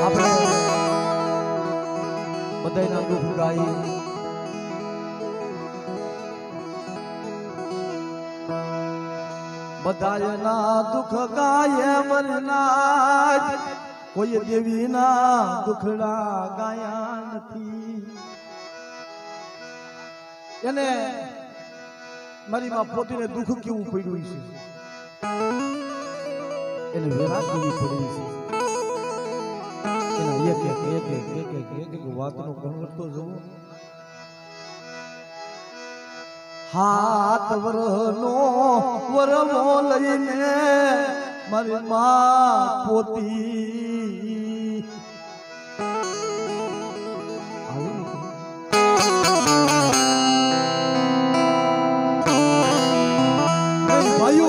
આપણે બધાના દુઃખ ગાઈ બધાના દુઃખ ગાય મરના કોઈ દેવીના દુખડા ગાયા નથી એને મારી માં પોતીને દુઃખ કેવું પડ્યું છે એને વેરા કેવી પડી છે એના એક વાતનો ગણવટ તો જોવો હાથ વરનો વરમો લઈને મારી માં પોતી ભાઈઓ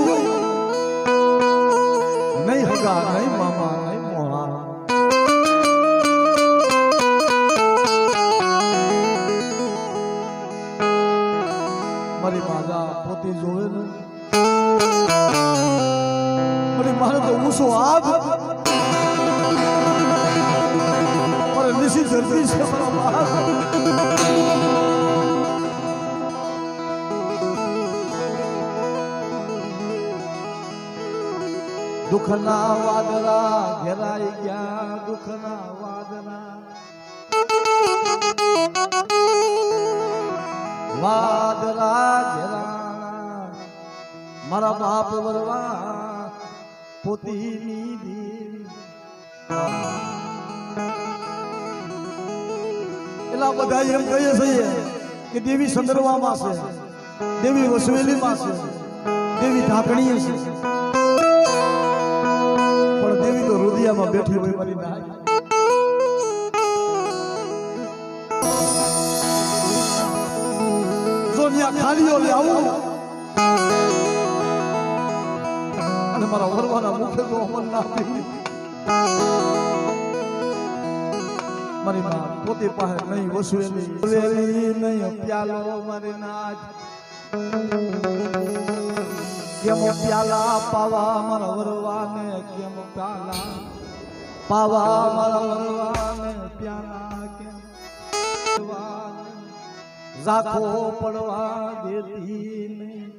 નહીં હગા નહીં મામા નહીં મોહા મારી માજા પોતી જોવે ને મારી મારે તો ઊંચો આગ મારે નિશી ધરતી છે દુઃખના વાદળા ઘેરાઈ ગયા દુઃખના વાદળા ઘેરા મારા બાપ વરવા પોતીની દેવી એલા બધા એમ કહીએ છીએ કે દેવી સંદર્ભમાં છે દેવી વસવેલીમાં છે દેવી ઢાંકણી છે પણ દેવી તો રુદિયામાં બેઠી હોય મારી ના સોનિયા ખાલીઓ લે આવું અને મારા વરવાના મુખે તો અમલ ના પીવું મારી માં પોતે પાસે નહીં વસવેલી નહીં પ્યાલો મારી નાચ કેમ પ્યાલા પાવા મારા વરવાને કેમ પ્યાલા પાવા મારા વરવાને પ્યાલા કેમ ઝાખો પડવા દેતી નહીં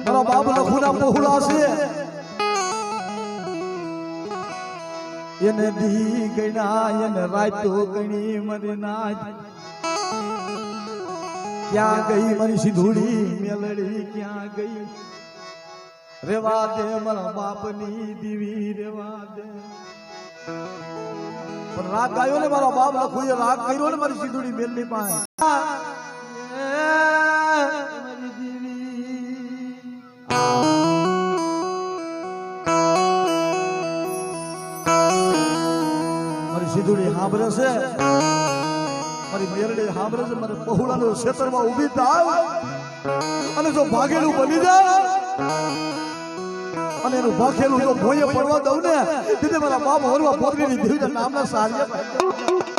મારા બાપ લખુના પહોળા છે એને દી ગણા એને રાતો ગણી મને નાચ ક્યાં ગઈ મારી સિંધુડી મેલડી ક્યાં ગઈ રેવા દે મારા બાપની દીવી રેવા દે પણ રાગ ગાયો ને મારા બાપ લખું રાગ કર્યો ને મારી સિંધુડી મેલની પાસે મારી દીવી મારી સિંધુડી સાંભળે છે મારી મેરડી સાંભળે છે મારે પહોળાનો ક્ષેત્રમાં ઊભી થાવ અને જો ભાગેલું બની જાય અને એનું ભાગેલું જો ભોયે પડવા દઉં ને તેથી મારા બાપ હરવા પોતરીની દેવીના નામના સારિયા